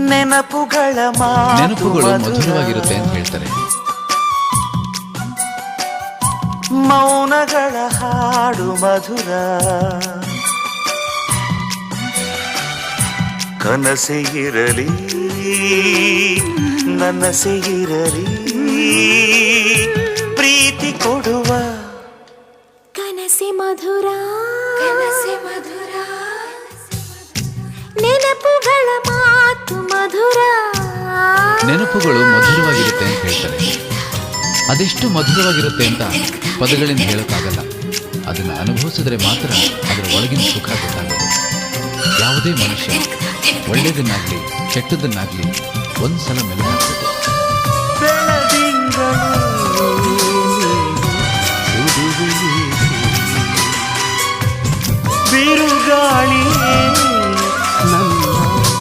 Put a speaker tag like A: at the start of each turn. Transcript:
A: ನೆನಪುಗಳು ಮಧುರವಾಗಿರುತ್ತೆ ಅಂತ ಹೇಳ್ತಾರೆ. ಮೌನಗಳ ಹಾಡು ಮಧುರ, ಕನಸೆ ಇರಲಿ ನನಸೆ ಇರಲಿ, ಪ್ರೀತಿ ಕೊಡುವ
B: ಕನಸೆ ಮಧುರ, ಕನಸೆ ಮಧುರ, ನೆನಪುಗಳ ಮಾತು ಮಧುರ.
C: ನೆನಪುಗಳು ಮಧುರವಾಗಿರುತ್ತೆ ಅಂತ ಹೇಳ್ತಾರೆ. ಅದೆಷ್ಟು ಮಧುರವಾಗಿರುತ್ತೆ ಅಂತ ಪದಗಳಿಂದ ಹೇಳೋಕ್ಕಾಗಲ್ಲ. ಅದನ್ನು ಅನುಭವಿಸಿದ್ರೆ ಮಾತ್ರ ಅದರ ಒಳಗಿನ ಸುಖ ಗೊತ್ತಾಗೋದು. ಯಾವುದೇ ಮನುಷ್ಯ ಒಳ್ಳೆಯದನ್ನಾಗ್ಲಿ ಕೆಟ್ಟದನ್ನಾಗ್ಲಿ ಒಂದ್ಸಲ ಮೆಲುಕು ಹಾಕಬೇಕು.
A: ಬಿರುಗಾಳಿ